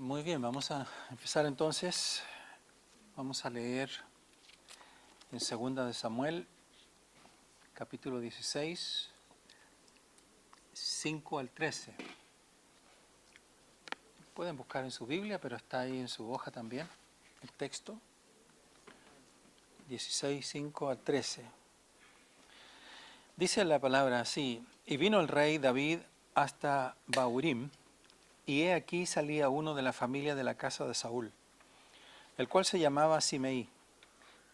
Muy bien, vamos a empezar entonces. Vamos a leer en 2 de Samuel, capítulo 16, 5 al 13. Pueden buscar en su Biblia, pero está ahí en su hoja también, el texto. 16, 5 al 13. Dice la palabra así: Y vino el rey David hasta Bahurim, y he aquí salía uno de la familia de la casa de Saúl, el cual se llamaba Simeí,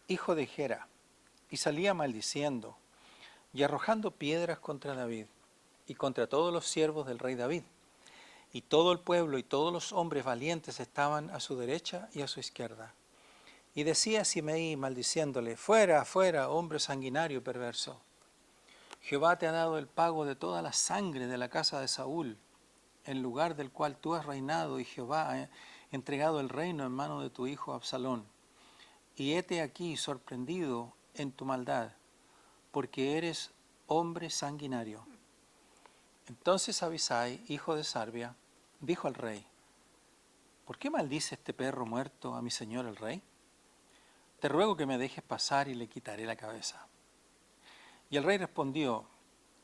hijo de Gera, y salía maldiciendo y arrojando piedras contra David y contra todos los siervos del rey David. Y todo el pueblo y todos los hombres valientes estaban a su derecha y a su izquierda. Y decía Simeí maldiciéndole: Fuera, fuera, hombre sanguinario y perverso. Jehová te ha dado el pago de toda la sangre de la casa de Saúl, en lugar del cual tú has reinado, y Jehová ha entregado el reino en mano de tu hijo Absalón. Y hete aquí sorprendido en tu maldad, porque eres hombre sanguinario. Entonces Abisai, hijo de Sarbia, dijo al rey: ¿Por qué maldice este perro muerto a mi señor el rey? Te ruego que me dejes pasar y le quitaré la cabeza. Y el rey respondió: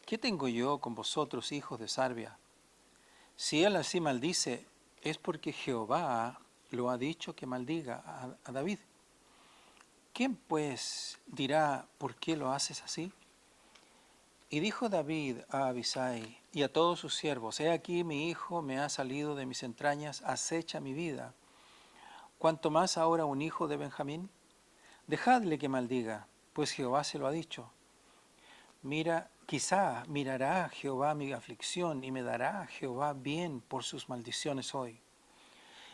¿Qué tengo yo con vosotros, hijos de Sarbia? Si él así maldice, es porque Jehová lo ha dicho que maldiga a David. ¿Quién pues dirá por qué lo haces así? Y dijo David a Abisai y a todos sus siervos: He aquí mi hijo me ha salido de mis entrañas, acecha mi vida. ¿Cuánto más ahora un hijo de Benjamín? Dejadle que maldiga, pues Jehová se lo ha dicho. Quizá mirará Jehová mi aflicción y me dará Jehová bien por sus maldiciones hoy.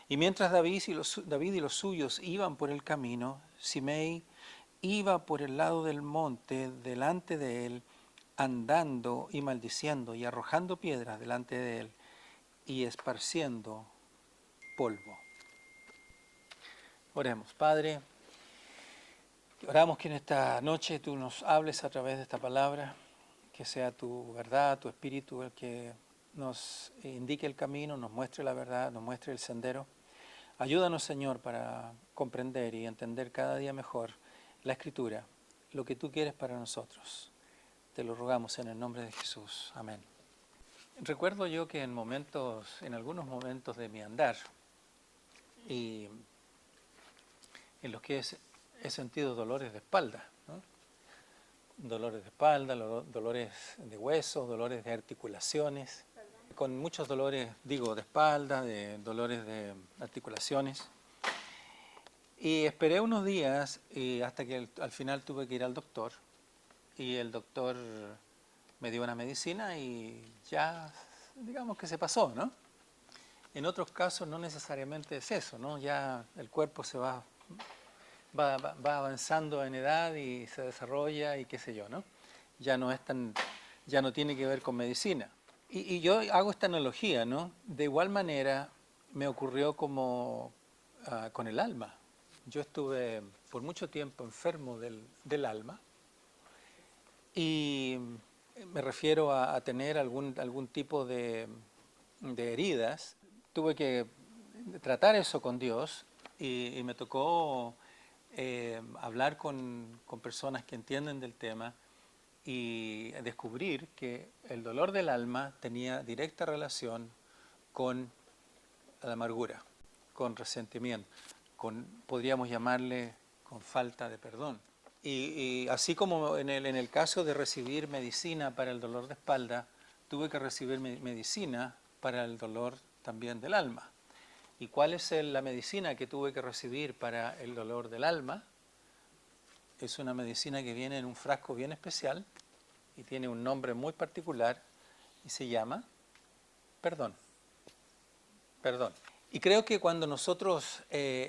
Y mientras David y los suyos iban por el camino, Simei iba por el lado del monte delante de él, andando y maldiciendo y arrojando piedras delante de él y esparciendo polvo. Oremos. Padre, oramos que en esta noche tú nos hables a través de esta palabra, que sea tu verdad, tu espíritu el que nos indique el camino, nos muestre la verdad, nos muestre el sendero. Ayúdanos, Señor, para comprender y entender cada día mejor la Escritura, lo que tú quieres para nosotros. Te lo rogamos en el nombre de Jesús. Amén. Recuerdo yo que en algunos momentos de mi andar, y en los que he sentido dolores de espalda, ¿no? Dolores de espalda, dolores de huesos, dolores de articulaciones, con muchos dolores, de espalda, de dolores de articulaciones. Y esperé unos días hasta que al final tuve que ir al doctor, y el doctor me dio una medicina y ya, digamos que se pasó, ¿no? En otros casos no necesariamente es eso, ¿no? Ya el cuerpo se va avanzando en edad y se desarrolla y qué sé yo, ¿no? Ya no tiene que ver con medicina. Y yo hago esta analogía, ¿no? De igual manera me ocurrió como con el alma. Yo estuve por mucho tiempo enfermo del alma, y me refiero a tener algún tipo de heridas. Tuve que tratar eso con Dios, y me tocó hablar con personas que entienden del tema y descubrir que el dolor del alma tenía directa relación con la amargura, con resentimiento, podríamos llamarle con falta de perdón. Y así como en el caso de recibir medicina para el dolor de espalda, tuve que recibir medicina para el dolor también del alma. ¿Y cuál es la medicina que tuve que recibir para el dolor del alma? Es una medicina que viene en un frasco bien especial y tiene un nombre muy particular y se llama perdón. Perdón. Y creo que cuando nosotros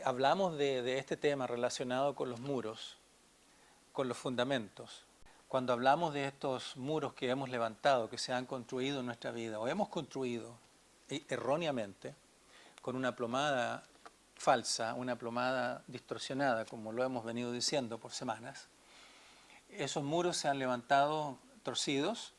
hablamos de este tema relacionado con los muros, con los fundamentos, cuando hablamos de estos muros que hemos levantado, que se han construido en nuestra vida o hemos construido erróneamente, con una plomada falsa, una plomada distorsionada, como lo hemos venido diciendo por semanas, esos muros se han levantado torcidos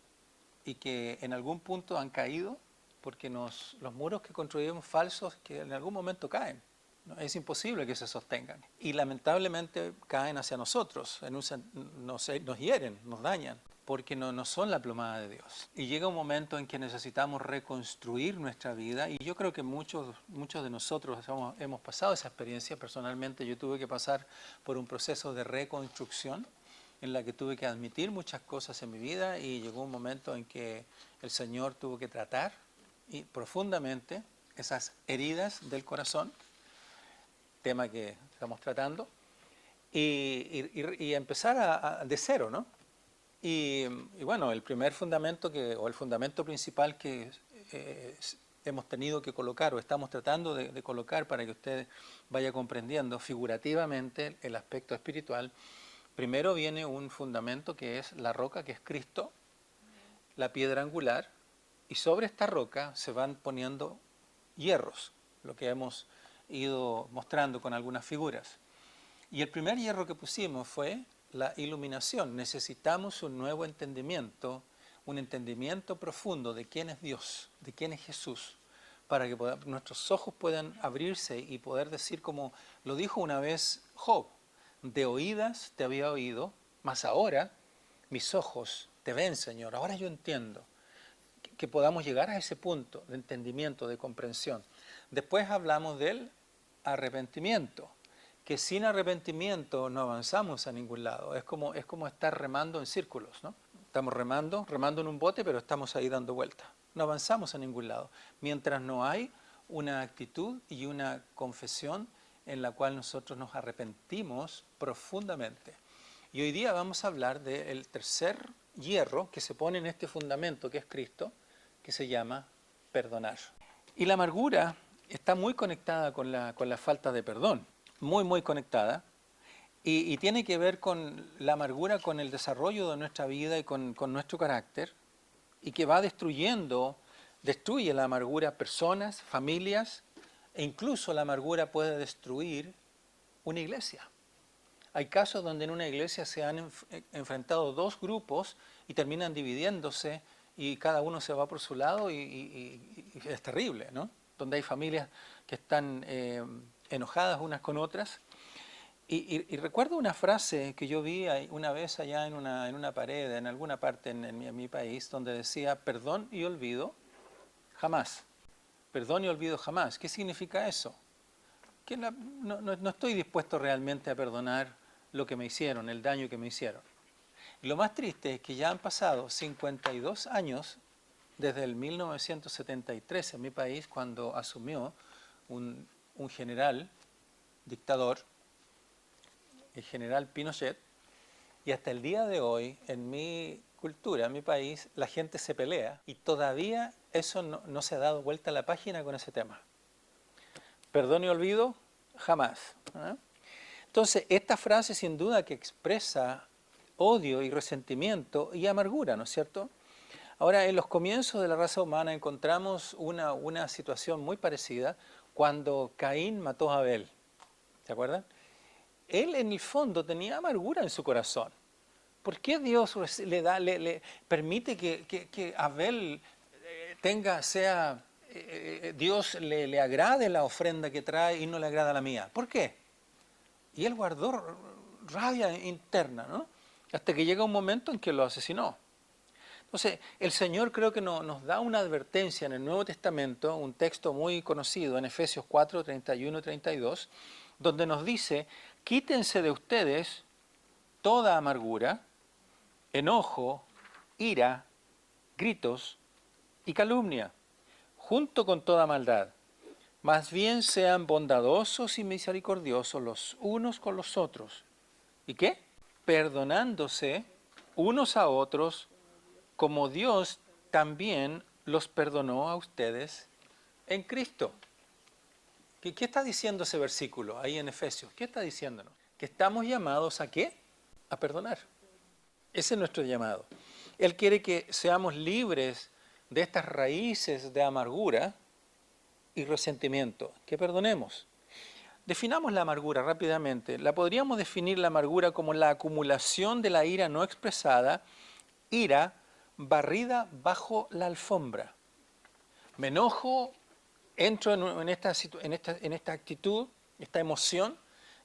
y que en algún punto han caído porque los muros que construimos falsos que en algún momento caen, ¿no? Es imposible que se sostengan. Y lamentablemente caen hacia nosotros, nos hieren, nos dañan, porque no son la plomada de Dios. Y llega un momento en que necesitamos reconstruir nuestra vida, y yo creo que muchos de nosotros hemos pasado esa experiencia. Personalmente yo tuve que pasar por un proceso de reconstrucción en la que tuve que admitir muchas cosas en mi vida, y llegó un momento en que el Señor tuvo que tratar profundamente esas heridas del tema que estamos tratando, y empezar de cero, ¿no? Y bueno, el primer fundamento o el fundamento principal que hemos tenido que colocar, o estamos tratando de colocar para que usted vaya comprendiendo figurativamente el aspecto espiritual. Primero viene un fundamento que es la roca, que es Cristo, la piedra angular, y sobre esta roca se van poniendo hierros, lo que hemos ido mostrando con algunas figuras. Y el primer hierro que pusimos fue la iluminación. Necesitamos un nuevo entendimiento, un entendimiento profundo de quién es Dios, de quién es Jesús, para que nuestros ojos puedan abrirse y poder decir, como lo dijo una vez Job: de oídas te había oído, mas ahora mis ojos te ven, Señor. Ahora yo entiendo. Que podamos llegar a ese punto de entendimiento, de comprensión. Después hablamos del arrepentimiento, que sin arrepentimiento no avanzamos a ningún lado. Es como estar remando en círculos, ¿no? Estamos remando en un bote, pero estamos ahí dando vueltas. No avanzamos a ningún lado, mientras no hay una actitud y una confesión en la cual nosotros nos arrepentimos profundamente. Y hoy día vamos a hablar del tercer hierro que se pone en este fundamento, que es Cristo, que se llama perdonar. Y la amargura está muy conectada con la falta de perdón, muy conectada, y tiene que ver con la amargura, con el desarrollo de nuestra vida y con nuestro carácter, y que va destruye la amargura personas, familias, e incluso la amargura puede destruir una iglesia. Hay casos donde en una iglesia se han enfrentado dos grupos y terminan dividiéndose, y cada uno se va por su lado, y es terrible, ¿no? Donde hay familias que están enojadas unas con otras. Y recuerdo una frase que yo vi una vez allá en una pared, en alguna parte en mi país, donde decía: perdón y olvido jamás. Perdón y olvido jamás. ¿Qué significa eso? Que no estoy dispuesto realmente a perdonar lo que me hicieron, el daño que me hicieron. Y lo más triste es que ya han pasado 52 años desde el 1973 en mi país, cuando asumió un general dictador, el general Pinochet, y hasta el día de hoy en mi cultura, en mi país, la gente se pelea, y todavía eso no se ha dado vuelta a la página con ese tema. Perdón y olvido jamás, ¿eh? Entonces, esta frase sin duda que expresa odio y resentimiento y amargura, ¿no es cierto? Ahora, en los comienzos de la raza humana encontramos una situación muy parecida cuando Caín mató a Abel. ¿Se acuerdan? Él en el fondo tenía amargura en su corazón. ¿Por qué Dios le permite que Abel Dios le agrade la ofrenda que trae y no le agrada la mía? ¿Por qué? Y él guardó rabia interna, ¿no? Hasta que llega un momento en que lo asesinó. Entonces, el Señor creo que nos da una advertencia en el Nuevo Testamento, un texto muy conocido en Efesios 4, 31 y 32, donde nos dice: quítense de ustedes toda amargura, enojo, ira, gritos y calumnia, junto con toda maldad. Más bien sean bondadosos y misericordiosos los unos con los otros. ¿Y qué? Perdonándose unos a otros, como Dios también los perdonó a ustedes en Cristo. ¿Qué está diciendo ese versículo ahí en Efesios? ¿Qué está diciéndonos? Que estamos llamados ¿a qué? A perdonar. Ese es nuestro llamado. Él quiere que seamos libres de estas raíces de amargura y resentimiento, que perdonemos. Definamos la amargura rápidamente. La podríamos definir la amargura como la acumulación de la ira no expresada, ira barrida bajo la alfombra. Me enojo, entro en esta actitud, esta emoción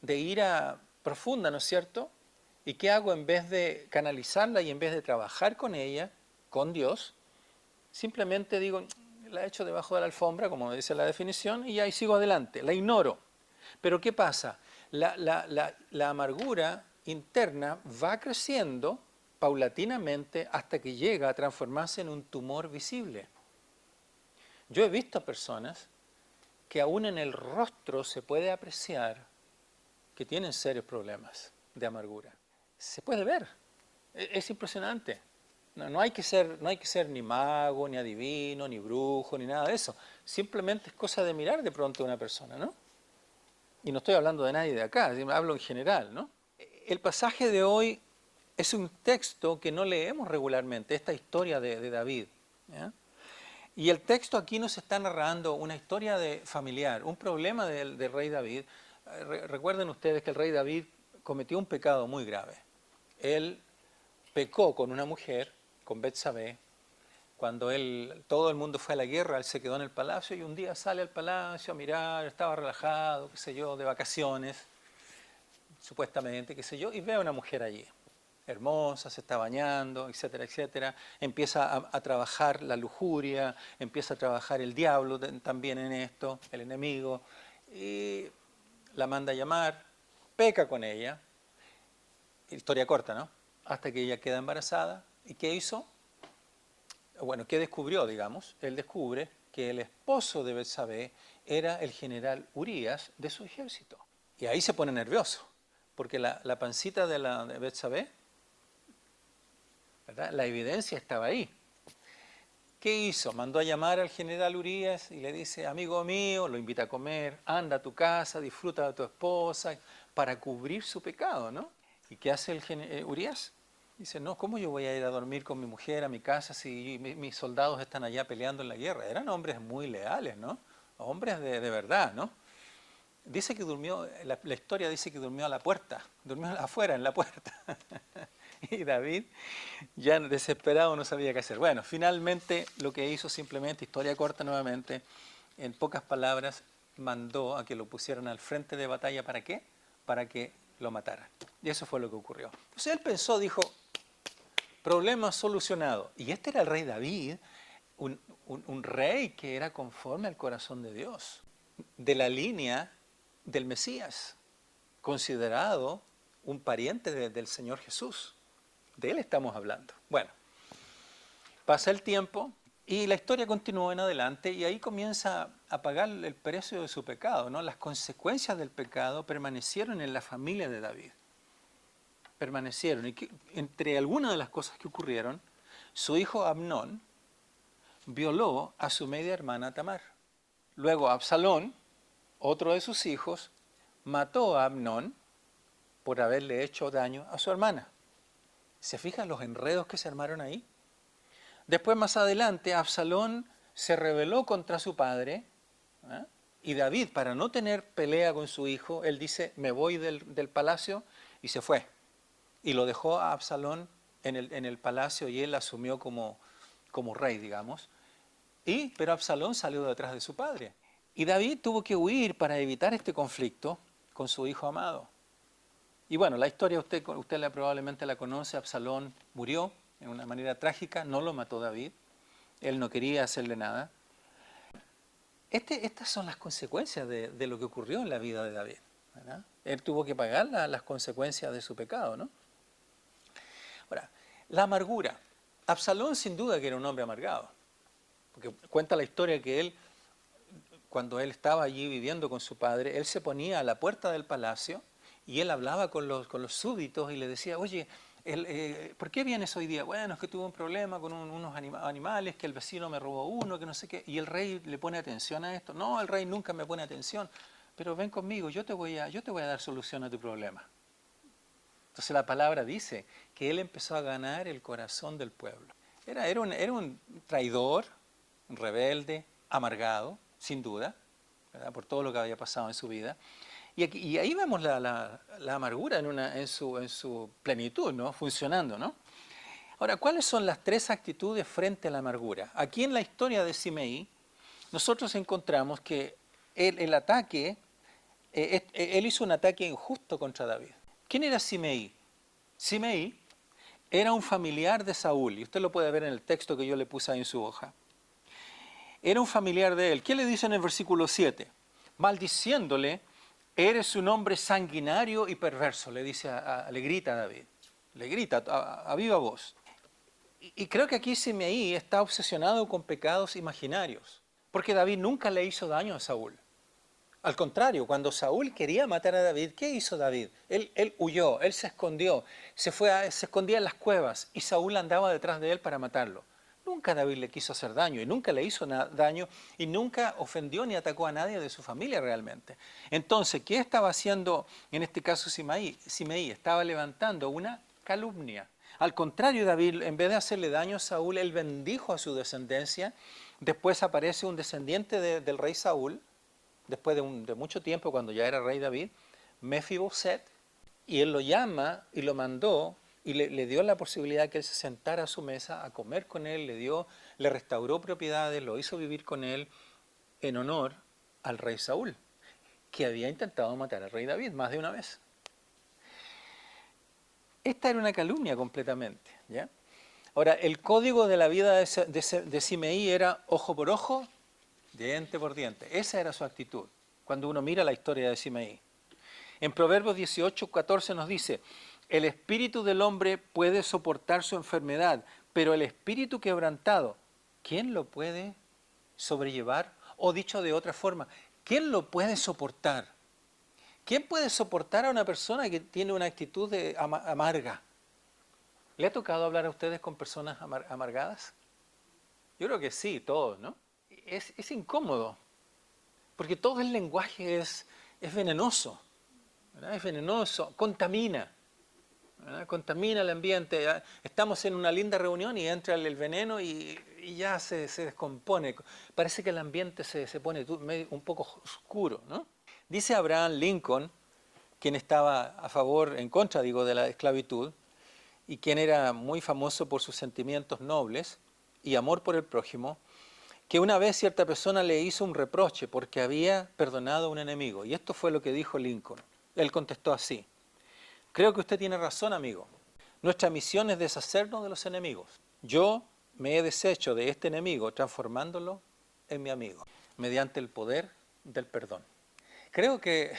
de ira profunda, ¿no es cierto? ¿Y qué hago en vez de canalizarla y en vez de trabajar con ella, con Dios? Simplemente digo, la echo debajo de la alfombra, como dice la definición, y ahí sigo adelante, la ignoro. Pero ¿qué pasa? La amargura interna va creciendo paulatinamente hasta que llega a transformarse en un tumor visible. Yo he visto personas que aún en el rostro se puede apreciar que tienen serios problemas de amargura. Se puede ver, es impresionante. No hay que ser ni mago, ni adivino, ni brujo, ni nada de eso. Simplemente es cosa de mirar de pronto a una persona, ¿no? Y no estoy hablando de nadie de acá, hablo en general, ¿no? El pasaje de hoy es un texto que no leemos regularmente, esta historia de David, ¿ya? Y el texto aquí nos está narrando una historia familiar, un problema del rey David. Recuerden ustedes que el rey David cometió un pecado muy grave. Él pecó con una mujer, con Betsabé. Cuando todo el mundo fue a la guerra, él se quedó en el palacio y un día sale al palacio a mirar, estaba relajado, qué sé yo, de vacaciones, supuestamente, qué sé yo, y ve a una mujer allí, hermosa, se está bañando, etcétera, etcétera. Empieza a trabajar la lujuria, empieza a trabajar el diablo también en esto, el enemigo, y la manda a llamar, peca con ella, historia corta, ¿no? Hasta que ella queda embarazada. ¿Y qué hizo? Bueno, ¿qué descubrió, digamos? Él descubre que el esposo de Betsabé era el general Urías de su ejército. Y ahí se pone nervioso, porque la pancita de Betsabé, ¿verdad? La evidencia estaba ahí. ¿Qué hizo? Mandó a llamar al general Urías y le dice, amigo mío, lo invita a comer, anda a tu casa, disfruta de tu esposa, para cubrir su pecado, ¿no? ¿Y qué hace Urías? Dice, no, ¿cómo yo voy a ir a dormir con mi mujer a mi casa si mis soldados están allá peleando en la guerra? Eran hombres muy leales, ¿no? Hombres de verdad, ¿no? Dice que durmió, la historia dice que durmió a la puerta, durmió afuera en la puerta. Y David, ya desesperado, no sabía qué hacer. Bueno, finalmente lo que hizo simplemente, historia corta nuevamente, en pocas palabras, mandó a que lo pusieran al frente de batalla. ¿Para qué? Para que lo mataran. Y eso fue lo que ocurrió. Entonces él pensó, dijo, problema solucionado. Y este era el rey David, un rey que era conforme al corazón de Dios, de la línea del Mesías, considerado un pariente del Señor Jesús. De él estamos hablando. Bueno, pasa el tiempo y la historia continúa en adelante y ahí comienza a pagar el precio de su pecado, ¿no? Las consecuencias del pecado permanecieron en la familia de David. Permanecieron. Y entre algunas de las cosas que ocurrieron, su hijo Amnón violó a su media hermana Tamar. Luego Absalón, otro de sus hijos, mató a Amnón por haberle hecho daño a su hermana. ¿Se fijan los enredos que se armaron ahí? Después, más adelante, Absalón se rebeló contra su padre, ¿eh? Y David, para no tener pelea con su hijo, él dice, me voy del palacio, y se fue. Y lo dejó a Absalón en el palacio y él asumió como rey, digamos. Pero Absalón salió detrás de su padre. Y David tuvo que huir para evitar este conflicto con su hijo amado. Y bueno, la historia usted probablemente la conoce. Absalón murió en una manera trágica, no lo mató David, él no quería hacerle nada. Estas son las consecuencias de lo que ocurrió en la vida de David, ¿verdad? Él tuvo que pagar las consecuencias de su pecado, ¿no? Ahora, la amargura. Absalón sin duda que era un hombre amargado, porque cuenta la historia que él, cuando él estaba allí viviendo con su padre, él se ponía a la puerta del palacio y él hablaba con los súbditos y le decía, oye, ¿por qué vienes hoy día? Bueno, es que tuve un problema con unos animales, que el vecino me robó uno, que no sé qué. Y el rey le pone atención a esto. No, el rey nunca me pone atención. Pero ven conmigo, yo te voy a dar solución a tu problema. Entonces la palabra dice que él empezó a ganar el corazón del pueblo. Era un traidor, un rebelde, amargado, sin duda, ¿verdad? Por todo lo que había pasado en su vida. Y ahí vemos la amargura en su plenitud, ¿no? Funcionando, ¿no? Ahora, ¿cuáles son las tres actitudes frente a la amargura? Aquí en la historia de Simei, nosotros encontramos que el ataque, él hizo un ataque injusto contra David. ¿Quién era Simei? Simei era un familiar de Saúl, y usted lo puede ver en el texto que yo le puse ahí en su hoja. Era un familiar de él. ¿Qué le dice en el versículo 7? Maldiciéndole, eres un hombre sanguinario y perverso, le dice, le grita a David. Le grita a viva voz. Y creo que aquí Simei está obsesionado con pecados imaginarios, porque David nunca le hizo daño a Saúl. Al contrario, cuando Saúl quería matar a David, ¿qué hizo David? Él huyó, él se escondió, se escondía en las cuevas y Saúl andaba detrás de él para matarlo. Nunca David le quiso hacer daño y nunca le hizo daño y nunca ofendió ni atacó a nadie de su familia realmente. Entonces, ¿qué estaba haciendo en este caso Simei? Simei estaba levantando una calumnia. Al contrario, David, en vez de hacerle daño a Saúl, él bendijo a su descendencia. Después aparece un descendiente del rey Saúl, después de mucho tiempo, cuando ya era rey David, Mefiboset, y él lo llama y lo mandó y le dio la posibilidad que él se sentara a su mesa a comer con él, le restauró propiedades, lo hizo vivir con él en honor al rey Saúl, que había intentado matar al rey David más de una vez. Esta era una calumnia completamente, ¿ya? Ahora, el código de la vida de Simei era ojo por ojo, diente por diente. Esa era su actitud cuando uno mira la historia de Simei. En Proverbios 18:14 nos dice, el espíritu del hombre puede soportar su enfermedad, pero el espíritu quebrantado, ¿quién lo puede sobrellevar? O dicho de otra forma, ¿quién lo puede soportar? ¿Quién puede soportar a una persona que tiene una actitud amarga? ¿Le ha tocado hablar a ustedes con personas amargadas? Yo creo que sí, todos, ¿no? Es incómodo, porque todo el lenguaje es venenoso, ¿verdad? Es venenoso, contamina, ¿verdad? Contamina el ambiente. Estamos en una linda reunión y entra el veneno y ya se descompone. Parece que el ambiente se pone un poco oscuro, ¿no? Dice Abraham Lincoln, quien estaba en contra, de la esclavitud, y quien era muy famoso por sus sentimientos nobles y amor por el prójimo, que una vez cierta persona le hizo un reproche porque había perdonado a un enemigo. Y esto fue lo que dijo Lincoln. Él contestó así: creo que usted tiene razón, amigo. Nuestra misión es deshacernos de los enemigos. Yo me he deshecho de este enemigo transformándolo en mi amigo, mediante el poder del perdón. Creo que,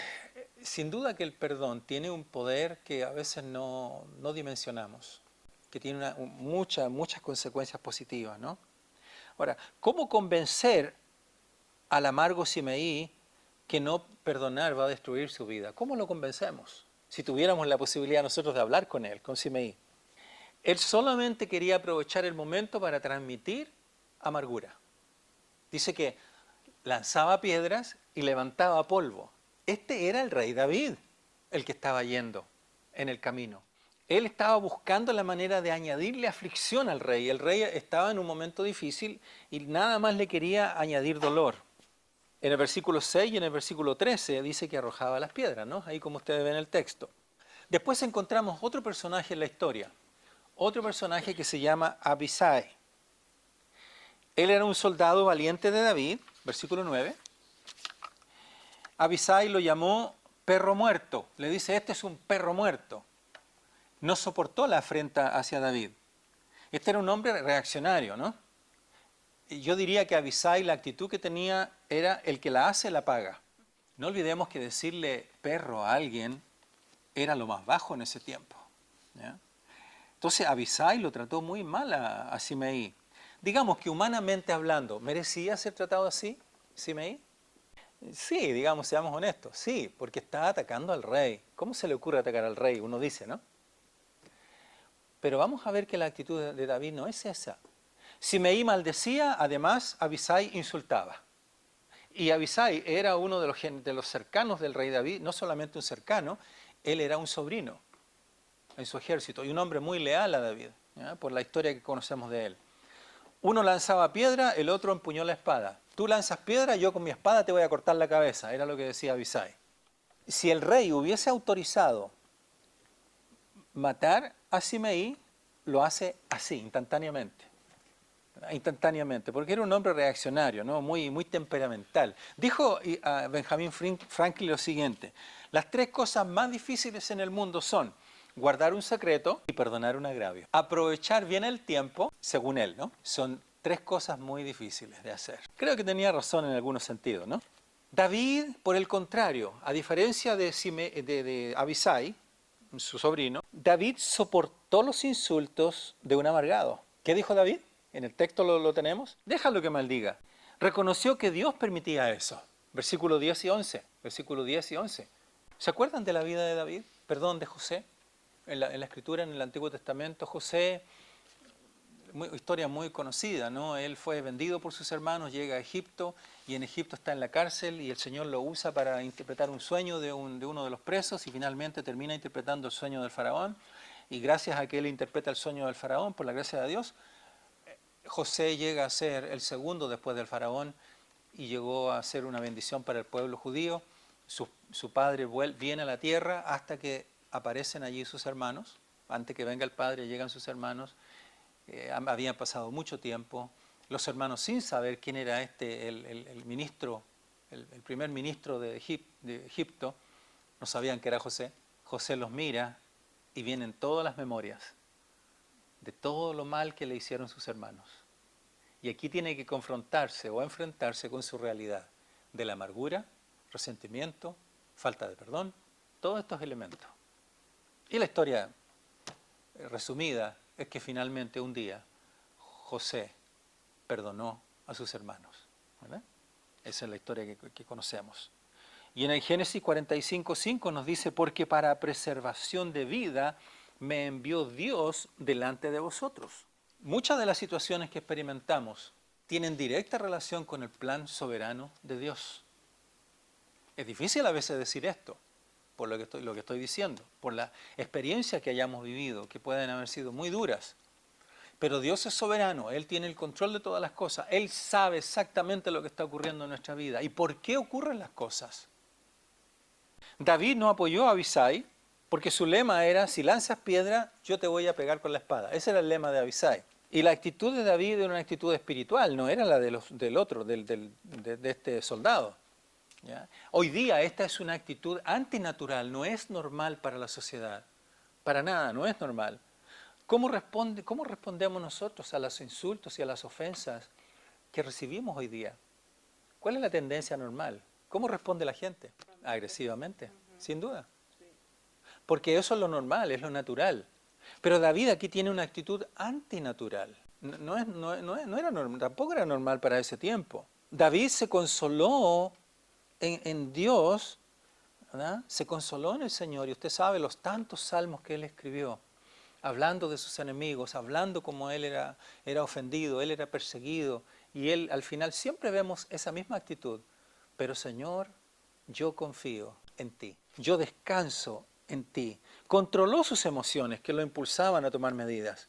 sin duda que el perdón tiene un poder que a veces no dimensionamos, que tiene muchas consecuencias positivas, ¿no? Ahora, ¿cómo convencer al amargo Simei que no perdonar va a destruir su vida? ¿Cómo lo convencemos? Si tuviéramos la posibilidad nosotros de hablar con él, con Simei. Él solamente quería aprovechar el momento para transmitir amargura. Dice que lanzaba piedras y levantaba polvo. Este era el rey David, el que estaba yendo en el camino. Él estaba buscando la manera de añadirle aflicción al rey. El rey estaba en un momento difícil y nada más le quería añadir dolor. En el versículo 6 y en el versículo 13 dice que arrojaba las piedras, ¿no? Ahí como ustedes ven el texto. Después encontramos otro personaje en la historia, otro personaje que se llama Abisai. Él era un soldado valiente de David, versículo 9. Abisai lo llamó perro muerto. Le dice, este es un perro muerto. No soportó la afrenta hacia David. Este era un hombre reaccionario, ¿no? Y yo diría que Abisai, la actitud que tenía era el que la hace, la paga. No olvidemos que decirle perro a alguien era lo más bajo en ese tiempo, ¿ya? Entonces Abisai lo trató muy mal a Simei. Digamos que humanamente hablando, ¿merecía ser tratado así, Simei? Sí, digamos, seamos honestos, sí, porque está atacando al rey. ¿Cómo se le ocurre atacar al rey? Uno dice, ¿no? Pero vamos a ver que la actitud de David no es esa. Simei maldecía, además Abisai insultaba. Y Abisai era uno de los cercanos del rey David, no solamente un cercano, él era un sobrino en su ejército y un hombre muy leal a David, ¿ya? Por la historia que conocemos de él. Uno lanzaba piedra, el otro empuñó la espada. Tú lanzas piedra, yo con mi espada te voy a cortar la cabeza, era lo que decía Abisai. Si el rey hubiese autorizado matar a Simei, lo hace así, instantáneamente. instantáneamente, porque era un hombre reaccionario, ¿no? Muy temperamental. Dijo a Benjamin Franklin lo siguiente: las tres cosas más difíciles en el mundo son guardar un secreto y perdonar un agravio. Aprovechar bien el tiempo, según él, ¿no? Son tres cosas muy difíciles de hacer. Creo que tenía razón en algunos sentidos, ¿no? David, por el contrario, a diferencia de Abisai, su sobrino, David soportó los insultos de un amargado. ¿Qué dijo David? En el texto lo tenemos. Déjalo que maldiga. Reconoció que Dios permitía eso. Versículo 10 y 11. Versículo 10 y 11. ¿Se acuerdan de la vida de David? Perdón, de José. En la Escritura, en el Antiguo Testamento, José, historia muy conocida, ¿no? Él fue vendido por sus hermanos, llega a Egipto y en Egipto está en la cárcel y el Señor lo usa para interpretar un sueño de uno de los presos y finalmente termina interpretando el sueño del faraón. Y gracias a que él interpreta el sueño del faraón, por la gracia de Dios, José llega a ser el segundo después del faraón y llegó a ser una bendición para el pueblo judío. Su padre viene a la tierra hasta que aparecen allí sus hermanos. Antes que venga el padre llegan sus hermanos. Habían pasado mucho tiempo. Los hermanos, sin saber quién era el ministro, el primer ministro de Egipto, no sabían que era José. José los mira y vienen todas las memorias de todo lo mal que le hicieron sus hermanos. Y aquí tiene que confrontarse o enfrentarse con su realidad de la amargura, resentimiento, falta de perdón, todos estos elementos. Y la historia resumida es que finalmente un día José perdonó a sus hermanos, ¿verdad? Esa es la historia que conocemos. Y en el Génesis 45:5 nos dice: porque para preservación de vida me envió Dios delante de vosotros. Muchas de las situaciones que experimentamos tienen directa relación con el plan soberano de Dios. Es difícil a veces decir esto, por lo que estoy diciendo, por la experiencia que hayamos vivido, que pueden haber sido muy duras. Pero Dios es soberano, Él tiene el control de todas las cosas, Él sabe exactamente lo que está ocurriendo en nuestra vida y por qué ocurren las cosas. David no apoyó a Abisai porque su lema era: si lanzas piedra, yo te voy a pegar con la espada. Ese era el lema de Abisai. Y la actitud de David era una actitud espiritual, no era la de este soldado. ¿Ya? Hoy día esta es una actitud antinatural, no es normal para la sociedad. Para nada, no es normal. ¿Cómo respondemos nosotros a los insultos y a las ofensas que recibimos hoy día? ¿Cuál es la tendencia normal? ¿Cómo responde la gente? Agresivamente, sin duda. Porque eso es lo normal, es lo natural. Pero David aquí tiene una actitud antinatural. No era normal, tampoco era normal para ese tiempo. David se consoló en Dios, ¿verdad? Se consoló en el Señor, y usted sabe los tantos salmos que él escribió, hablando de sus enemigos, hablando como él era ofendido, él era perseguido, y él al final siempre vemos esa misma actitud. Pero Señor, yo confío en ti, yo descanso en ti. Controló sus emociones que lo impulsaban a tomar medidas.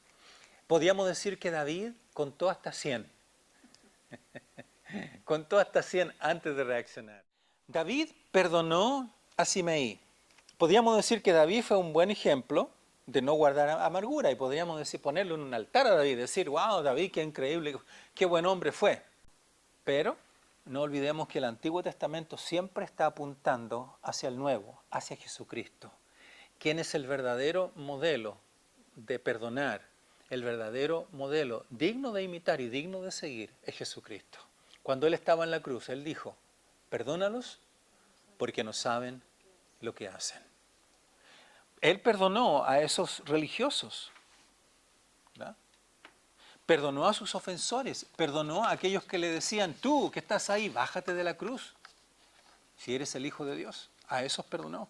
Podríamos decir que David contó hasta 100. Contó hasta 100 antes de reaccionar. David perdonó a Simei. Podríamos decir que David fue un buen ejemplo de no guardar amargura, y podríamos decir, ponerle en un altar a David, decir: wow, David, qué increíble, qué buen hombre fue. Pero no olvidemos que el Antiguo Testamento siempre está apuntando hacia el Nuevo, hacia Jesucristo, quien es el verdadero modelo de perdonar, el verdadero modelo digno de imitar y digno de seguir es Jesucristo. Cuando Él estaba en la cruz, Él dijo: perdónalos porque no saben lo que hacen. Él perdonó a esos religiosos, ¿verdad? Perdonó a sus ofensores, perdonó a aquellos que le decían: tú que estás ahí, bájate de la cruz, si eres el Hijo de Dios. A esos perdonó.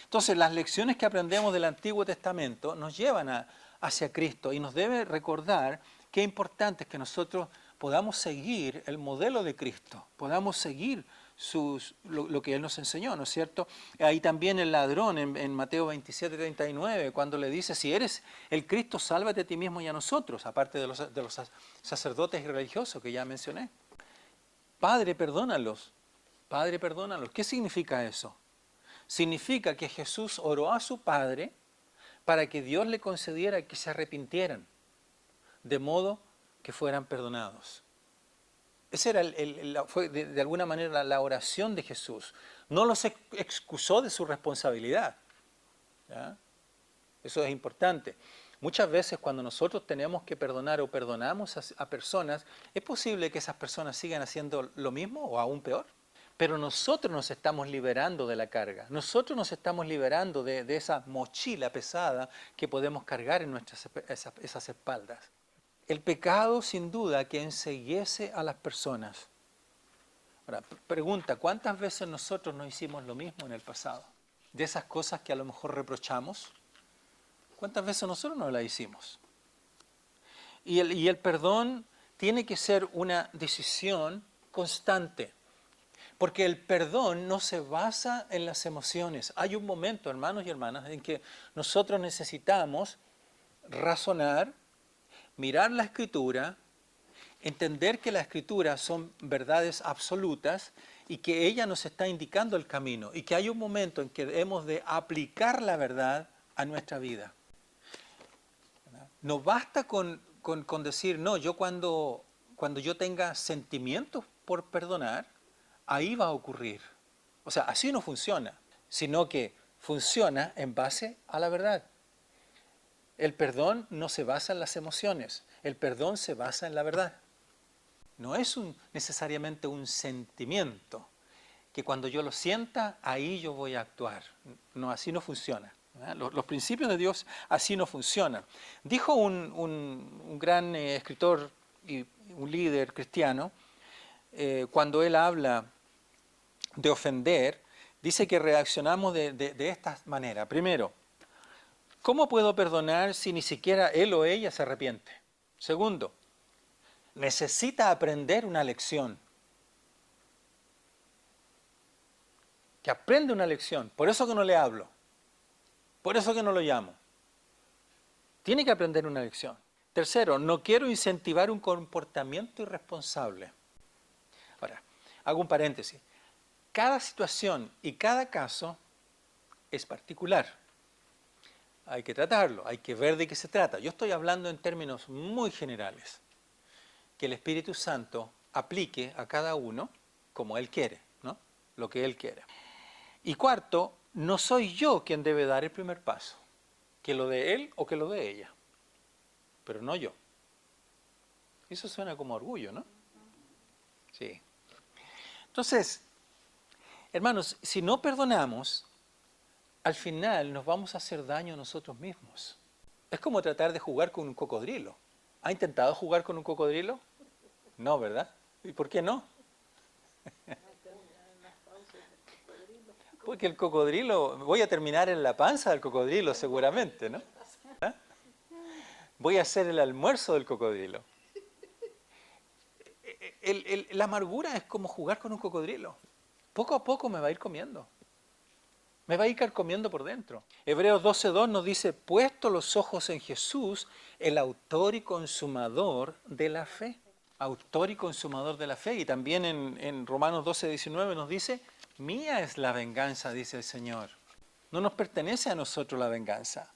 Entonces, las lecciones que aprendemos del Antiguo Testamento nos llevan hacia Cristo y nos debe recordar qué importante es que nosotros podamos seguir el modelo de Cristo, podamos seguir lo que Él nos enseñó, ¿no es cierto? Ahí también el ladrón en Mateo 27:39, cuando le dice: si eres el Cristo, sálvate a ti mismo y a nosotros, aparte de los sacerdotes y religiosos que ya mencioné. Padre, perdónalos. Padre, perdónalos. ¿Qué significa eso? Significa que Jesús oró a su Padre para que Dios le concediera que se arrepintieran, de modo que fueran perdonados. Esa era fue de alguna manera la oración de Jesús. No los excusó de su responsabilidad. ¿Ya? Eso es importante. Muchas veces cuando nosotros tenemos que perdonar o perdonamos a personas, es posible que esas personas sigan haciendo lo mismo o aún peor. Pero nosotros nos estamos liberando de la carga. Nosotros nos estamos liberando de esa mochila pesada que podemos cargar en esas espaldas. El pecado, sin duda, que enceguece a las personas. Ahora, pregunta, ¿cuántas veces nosotros no hicimos lo mismo en el pasado? De esas cosas que a lo mejor reprochamos, ¿cuántas veces nosotros no las hicimos? Y el perdón tiene que ser una decisión constante. Porque el perdón no se basa en las emociones. Hay un momento, hermanos y hermanas, en que nosotros necesitamos razonar, mirar la Escritura, entender que la Escritura son verdades absolutas y que ella nos está indicando el camino y que hay un momento en que hemos de aplicar la verdad a nuestra vida. No basta con decir, no, yo cuando yo tenga sentimientos por perdonar, ahí va a ocurrir. O sea, así no funciona, sino que funciona en base a la verdad. El perdón no se basa en las emociones, el perdón se basa en la verdad. No es necesariamente un sentimiento, que cuando yo lo sienta, ahí yo voy a actuar. No, así no funciona. Los principios de Dios así no funcionan. Dijo un gran escritor y un líder cristiano, cuando él habla de ofender, dice que reaccionamos de esta manera. Primero, ¿cómo puedo perdonar si ni siquiera él o ella se arrepiente? Segundo, necesita aprender una lección. Que aprende una lección. Por eso que no le hablo. Por eso que no lo llamo. Tiene que aprender una lección. Tercero, no quiero incentivar un comportamiento irresponsable. Ahora, hago un paréntesis. Cada situación y cada caso es particular. Hay que tratarlo, hay que ver de qué se trata. Yo estoy hablando en términos muy generales. Que el Espíritu Santo aplique a cada uno como Él quiere, ¿no? Lo que Él quiere. Y cuarto, no soy yo quien debe dar el primer paso, que lo de él o que lo de ella, pero no yo. Eso suena como orgullo, ¿no? Sí. Entonces, hermanos, si no perdonamos, al final nos vamos a hacer daño a nosotros mismos. Es como tratar de jugar con un cocodrilo. ¿Ha intentado jugar con un cocodrilo? No, ¿verdad? ¿Y por qué no? Porque el cocodrilo, voy a terminar en la panza del cocodrilo seguramente, ¿no? ¿Ah? Voy a hacer el almuerzo del cocodrilo. La amargura es como jugar con un cocodrilo. Poco a poco me va a ir comiendo. Me va a ir comiendo por dentro. Hebreos 12:2 nos dice, puesto los ojos en Jesús, el autor y consumador de la fe. Autor y consumador de la fe. Y también en Romanos 12:19 nos dice, mía es la venganza, dice el Señor. No nos pertenece a nosotros la venganza.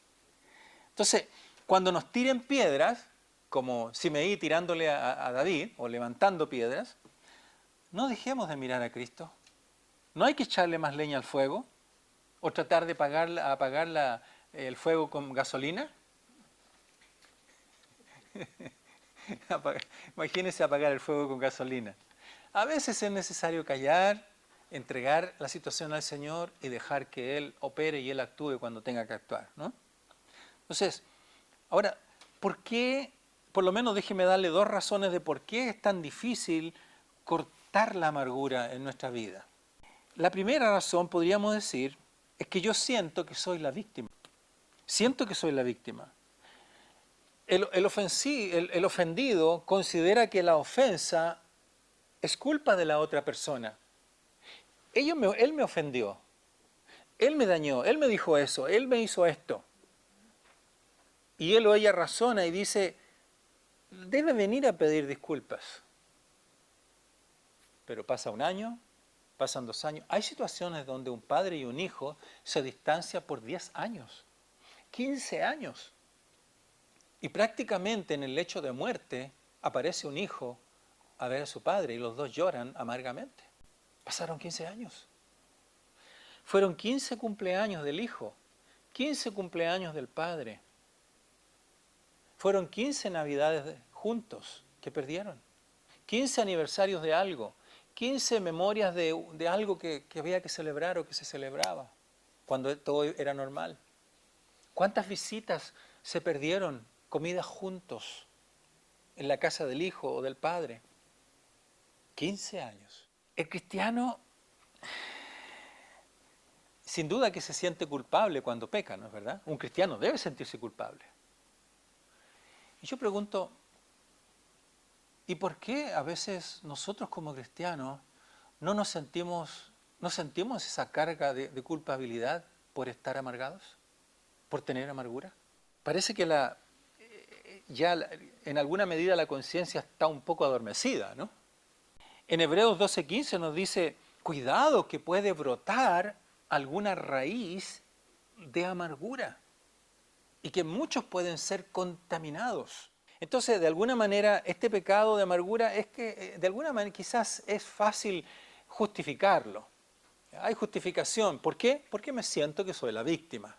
Entonces, cuando nos tiren piedras, como Simeí tirándole a David, o levantando piedras, no dejemos de mirar a Cristo. No hay que echarle más leña al fuego, o tratar de apagar el fuego con gasolina. Imagínense apagar el fuego con gasolina. A veces es necesario callar, entregar la situación al Señor y dejar que Él opere y Él actúe cuando tenga que actuar, ¿no? Entonces, ahora, ¿por qué? Por lo menos déjeme darle 2 razones de por qué es tan difícil cortar la amargura en nuestra vida. La primera razón, podríamos decir, es que yo siento que soy la víctima. Siento que soy la víctima. El ofendido considera que la ofensa es culpa de la otra persona. Él me ofendió, él me dañó, él me dijo eso, él me hizo esto. Y él o ella razona y dice, debe venir a pedir disculpas. Pero pasa 1 año, pasan 2 años. Hay situaciones donde un padre y un hijo se distancian por 10 años, 15 años. Y prácticamente en el lecho de muerte aparece un hijo a ver a su padre y los dos lloran amargamente. Pasaron 15 años. Fueron 15 cumpleaños del hijo, 15 cumpleaños del padre. Fueron 15 navidades juntos que perdieron. 15 aniversarios de algo. 15 memorias de algo que había que celebrar o que se celebraba cuando todo era normal. ¿Cuántas visitas se perdieron, comidas juntos en la casa del hijo o del padre? 15 años. El cristiano, sin duda que se siente culpable cuando peca, ¿no es verdad? Un cristiano debe sentirse culpable. Y yo pregunto, ¿y por qué a veces nosotros como cristianos no sentimos esa carga de culpabilidad por estar amargados, por tener amargura? Parece que en alguna medida la conciencia está un poco adormecida, ¿no? En Hebreos 12:15 nos dice, cuidado que puede brotar alguna raíz de amargura y que muchos pueden ser contaminados. Entonces, de alguna manera, este pecado de amargura es que, de alguna manera, quizás es fácil justificarlo. Hay justificación. ¿Por qué? Porque me siento que soy la víctima.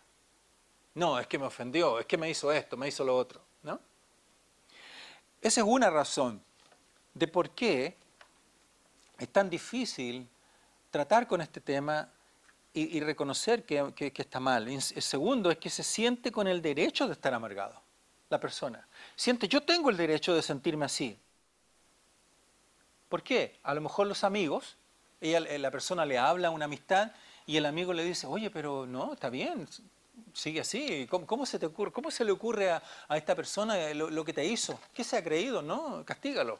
No, es que me ofendió, es que me hizo esto, me hizo lo otro, ¿no? Esa es una razón de por qué es tan difícil tratar con este tema y reconocer que está mal. El segundo es que se siente con el derecho de estar amargado, la persona. Siente, yo tengo el derecho de sentirme así. ¿Por qué? A lo mejor los amigos, la persona le habla a una amistad y el amigo le dice, oye, pero no, está bien, sigue así. ¿Cómo se te ocurre? ¿Cómo se le ocurre a esta persona lo que te hizo? ¿Qué se ha creído? No, castígalo.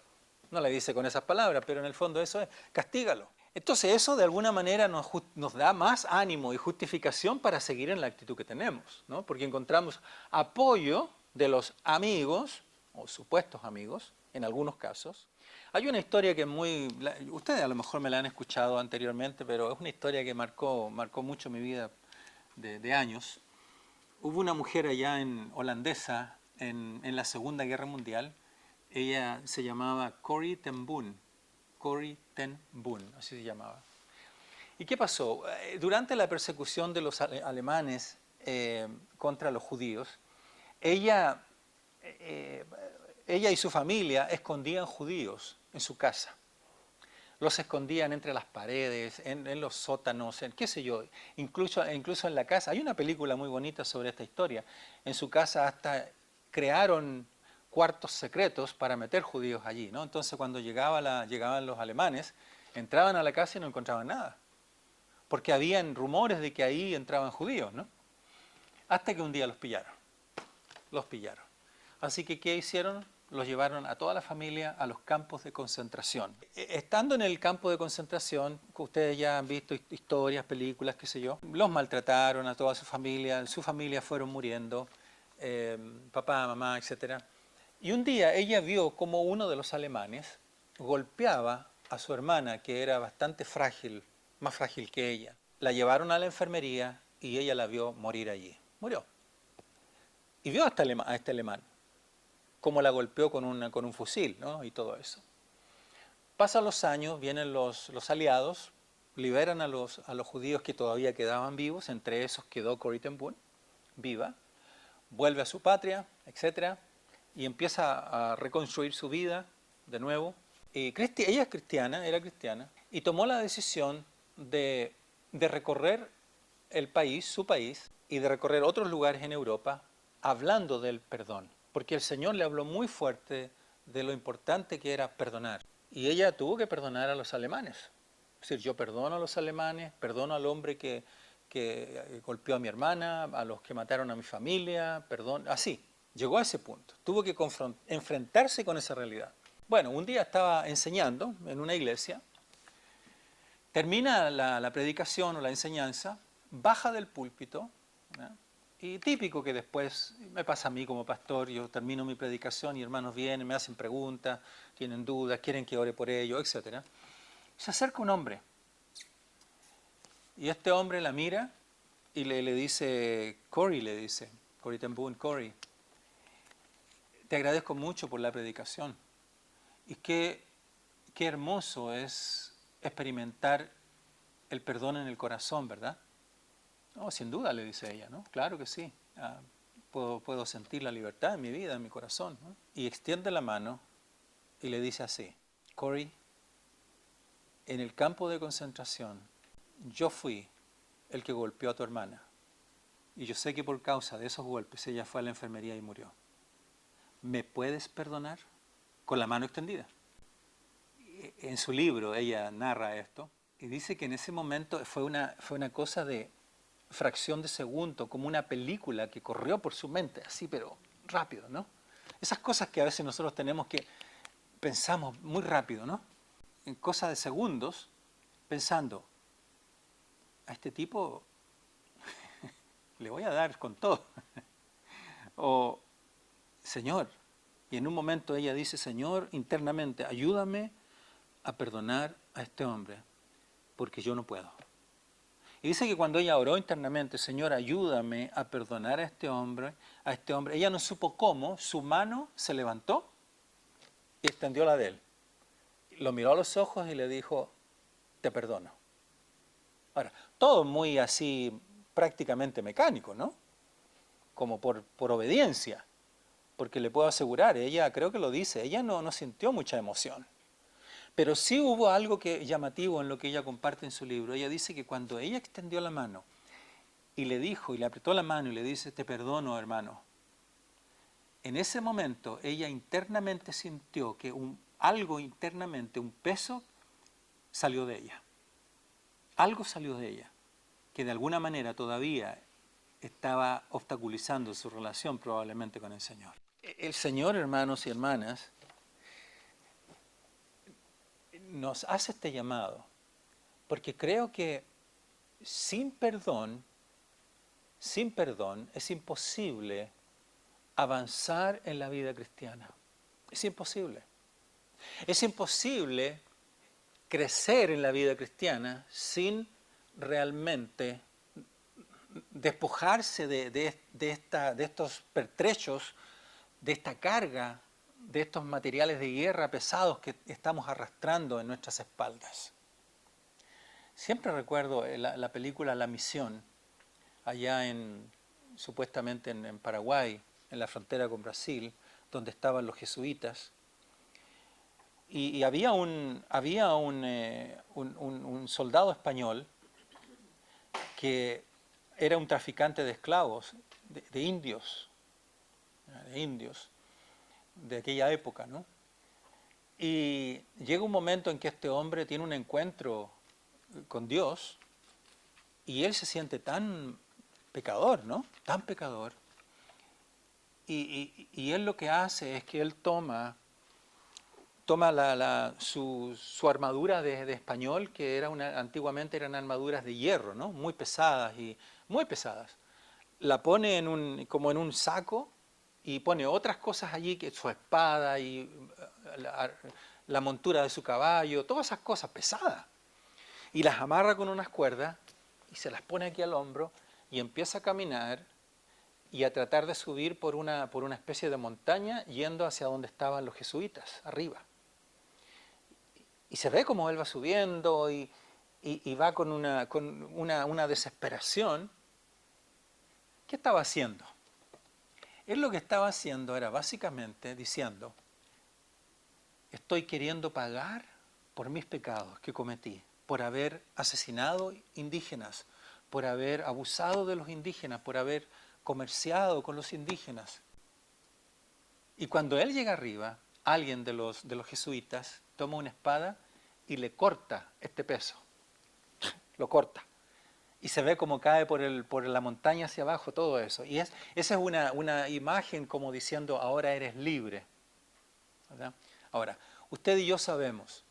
No le dice con esas palabras, pero en el fondo eso es, castígalo. Entonces eso de alguna manera nos da más ánimo y justificación para seguir en la actitud que tenemos, ¿no? Porque encontramos apoyo de los amigos, o supuestos amigos, en algunos casos. Hay una historia que es muy... Ustedes a lo mejor me la han escuchado anteriormente, pero es una historia que marcó mucho mi vida de años. Hubo una mujer allá holandesa en la Segunda Guerra Mundial. Ella se llamaba Corrie ten Boom. Corrie ten Boom, así se llamaba. ¿Y qué pasó? Durante la persecución de los alemanes contra los judíos, ella y su familia escondían judíos en su casa. Los escondían entre las paredes, en los sótanos, en qué sé yo, incluso en la casa. Hay una película muy bonita sobre esta historia. En su casa hasta crearon cuartos secretos para meter judíos allí, ¿no? Entonces cuando llegaban los alemanes, entraban a la casa y no encontraban nada. Porque habían rumores de que ahí entraban judíos, ¿no? Hasta que un día los pillaron. Los pillaron. Así que, ¿qué hicieron? Los llevaron a toda la familia a los campos de concentración. Estando en el campo de concentración, ustedes ya han visto historias, películas, qué sé yo, los maltrataron a toda su familia fueron muriendo, papá, mamá, etc. Y un día ella vio como uno de los alemanes golpeaba a su hermana, que era bastante frágil, más frágil que ella. La llevaron a la enfermería y ella la vio morir allí. Murió. Y vio a este alemán cómo la golpeó con un fusil, ¿no? Y todo eso. Pasan los años, vienen los aliados, liberan a los judíos que todavía quedaban vivos, entre esos quedó Corrie ten Boom, viva, vuelve a su patria, etc. Y empieza a reconstruir su vida de nuevo. Ella es cristiana, era cristiana, y tomó la decisión de recorrer el país, su país, y de recorrer otros lugares en Europa, hablando del perdón. Porque el Señor le habló muy fuerte de lo importante que era perdonar. Y ella tuvo que perdonar a los alemanes. Es decir, yo perdono a los alemanes, perdono al hombre que golpeó a mi hermana, a los que mataron a mi familia, perdón, así. Llegó a ese punto. Tuvo que enfrentarse con esa realidad. Bueno, un día estaba enseñando en una iglesia, termina la predicación o la enseñanza, baja del púlpito, ¿no? Y típico que después me pasa a mí como pastor, yo termino mi predicación y hermanos vienen, me hacen preguntas, tienen dudas, quieren que ore por ellos, etc. Se acerca un hombre y este hombre la mira y le dice, Corrie ten Boom, Corrie, te agradezco mucho por la predicación, Y qué hermoso es experimentar el perdón en el corazón, ¿verdad? No, sin duda, le dice ella, ¿no? Claro que sí. Puedo sentir la libertad en mi vida, en mi corazón, ¿no? Y extiende la mano y le dice así: Corey, en el campo de concentración, yo fui el que golpeó a tu hermana. Y yo sé que por causa de esos golpes ella fue a la enfermería y murió. ¿Me puedes perdonar? Con la mano extendida. En su libro ella narra esto y dice que en ese momento fue una cosa de fracción de segundo, como una película que corrió por su mente, así pero rápido, ¿no? Esas cosas que a veces nosotros tenemos que pensamos muy rápido, ¿no? En cosas de segundos, pensando, a este tipo le voy a dar con todo. O, Señor, y en un momento ella dice, Señor, internamente, ayúdame a perdonar a este hombre, porque yo no puedo. Y dice que cuando ella oró internamente, Señor, ayúdame a perdonar a este hombre, ella no supo cómo, su mano se levantó y extendió la de él. Lo miró a los ojos y le dijo, te perdono. Ahora, todo muy así prácticamente mecánico, ¿no? Como por obediencia, porque le puedo asegurar, ella creo que lo dice, ella no sintió mucha emoción. Pero sí hubo algo llamativo en lo que ella comparte en su libro. Ella dice que cuando ella extendió la mano y le dijo, y le apretó la mano y le dice, te perdono, hermano. En ese momento ella internamente sintió que algo internamente, un peso, salió de ella. Algo salió de ella, que de alguna manera todavía estaba obstaculizando su relación probablemente con el Señor. El Señor, hermanos y hermanas, nos hace este llamado, porque creo que sin perdón es imposible avanzar en la vida cristiana. Es imposible. Es imposible crecer en la vida cristiana sin realmente despojarse de estos pertrechos, de esta carga, de estos materiales de guerra pesados que estamos arrastrando en nuestras espaldas. Siempre recuerdo la película La Misión, allá supuestamente en Paraguay, en la frontera con Brasil, donde estaban los jesuitas. Y había un soldado español que era un traficante de esclavos, de indios, de aquella época, ¿no? Y llega un momento en que este hombre tiene un encuentro con Dios y él se siente tan pecador, ¿no? Tan pecador. Y él lo que hace es que él toma su armadura de español, que antiguamente eran armaduras de hierro, ¿no? Muy pesadas. La pone como en un saco y pone otras cosas allí, que su espada y la montura de su caballo, todas esas cosas pesadas. Y las amarra con unas cuerdas y se las pone aquí al hombro y empieza a caminar y a tratar de subir por una especie de montaña yendo hacia donde estaban los jesuitas, arriba. Y se ve como él va subiendo y va con una desesperación. ¿Qué estaba haciendo? Él lo que estaba haciendo era básicamente diciendo, estoy queriendo pagar por mis pecados que cometí, por haber asesinado indígenas, por haber abusado de los indígenas, por haber comerciado con los indígenas. Y cuando él llega arriba, alguien de los jesuitas toma una espada y le corta este peso. Lo corta. Y se ve como cae por la montaña hacia abajo todo eso. Y esa es una imagen como diciendo, ahora eres libre. ¿Verdad? Ahora, usted y yo sabemos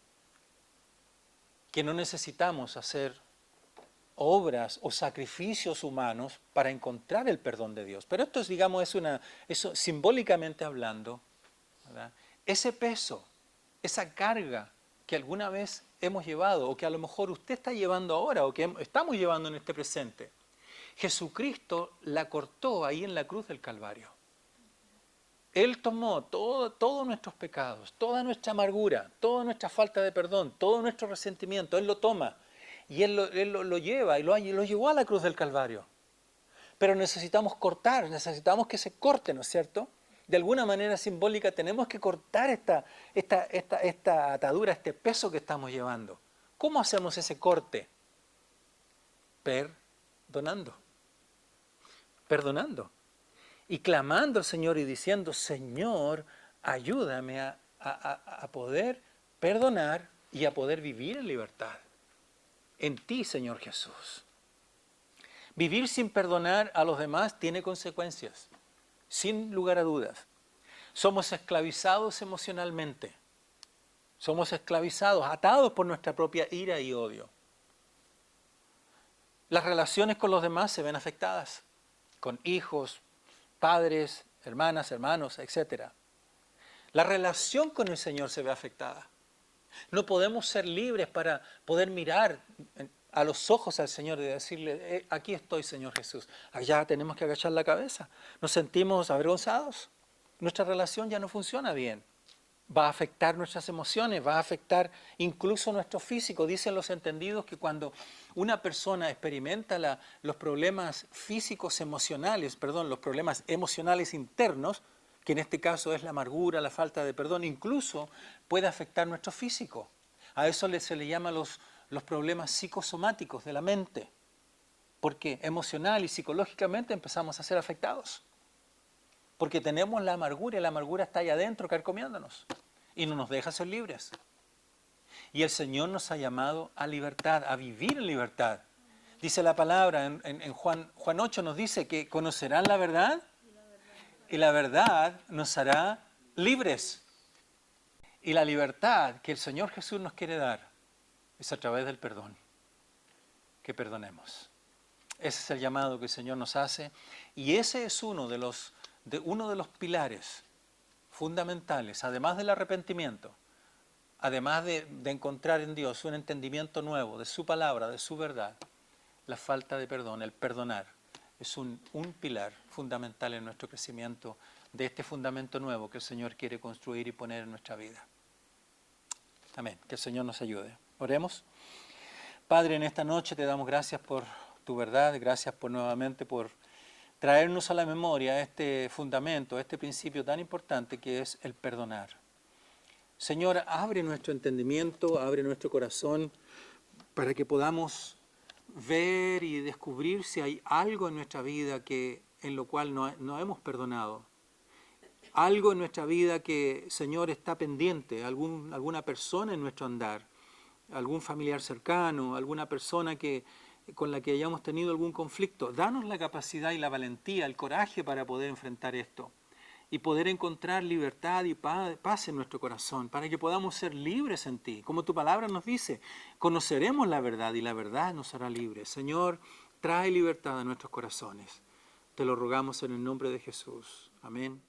que no necesitamos hacer obras o sacrificios humanos para encontrar el perdón de Dios. Pero esto, digamos, eso simbólicamente hablando, ¿verdad? Ese peso, esa carga que alguna vez hemos llevado o que a lo mejor usted está llevando ahora o que estamos llevando en este presente, Jesucristo la cortó ahí en la cruz del Calvario. Él tomó todos nuestros pecados, toda nuestra amargura, toda nuestra falta de perdón, todo nuestro resentimiento. Él lo toma y Él lo lleva y lo llevó a la cruz del Calvario. Pero necesitamos cortar, necesitamos que se corte, ¿no es cierto? De alguna manera simbólica tenemos que cortar esta atadura, este peso que estamos llevando. ¿Cómo hacemos ese corte? Perdonando. Perdonando. Y clamando al Señor y diciendo, Señor, ayúdame a poder perdonar y a poder vivir en libertad. En ti, Señor Jesús. Vivir sin perdonar a los demás tiene consecuencias, sin lugar a dudas. Somos esclavizados emocionalmente. Somos esclavizados, atados por nuestra propia ira y odio. Las relaciones con los demás se ven afectadas, con hijos, padres, hermanas, hermanos, etc. La relación con el Señor se ve afectada. No podemos ser libres para poder mirar a los ojos al Señor y decirle, aquí estoy, Señor Jesús. Allá tenemos que agachar la cabeza. Nos sentimos avergonzados. Nuestra relación ya no funciona bien. Va a afectar nuestras emociones, va a afectar incluso nuestro físico. Dicen los entendidos que cuando una persona experimenta los problemas físicos emocionales, los problemas emocionales internos, que en este caso es la amargura, la falta de perdón, incluso puede afectar nuestro físico. A eso se le llama los problemas psicosomáticos de la mente, porque emocional y psicológicamente empezamos a ser afectados. Porque tenemos la amargura y la amargura está ahí adentro carcomiéndonos y no nos deja ser libres. Y el Señor nos ha llamado a libertad, a vivir en libertad. Dice la palabra en Juan 8 nos dice que conocerán la verdad y la verdad nos hará libres. Y la libertad que el Señor Jesús nos quiere dar es a través del perdón, que perdonemos. Ese es el llamado que el Señor nos hace y ese es uno de los pilares fundamentales, además del arrepentimiento, además de encontrar en Dios un entendimiento nuevo de su palabra, de su verdad. La falta de perdón, el perdonar, es un pilar fundamental en nuestro crecimiento de este fundamento nuevo que el Señor quiere construir y poner en nuestra vida. Amén. Que el Señor nos ayude. Oremos. Padre, en esta noche te damos gracias por tu verdad, gracias nuevamente por traernos a la memoria este fundamento, este principio tan importante que es el perdonar. Señor, abre nuestro entendimiento, abre nuestro corazón para que podamos ver y descubrir si hay algo en nuestra vida en lo cual no hemos perdonado. Algo en nuestra vida que, Señor, está pendiente, alguna persona en nuestro andar, algún familiar cercano, alguna persona con la que hayamos tenido algún conflicto. Danos la capacidad y la valentía, el coraje para poder enfrentar esto y poder encontrar libertad y paz en nuestro corazón, para que podamos ser libres en ti. Como tu palabra nos dice, conoceremos la verdad y la verdad nos hará libres. Señor, trae libertad a nuestros corazones. Te lo rogamos en el nombre de Jesús. Amén.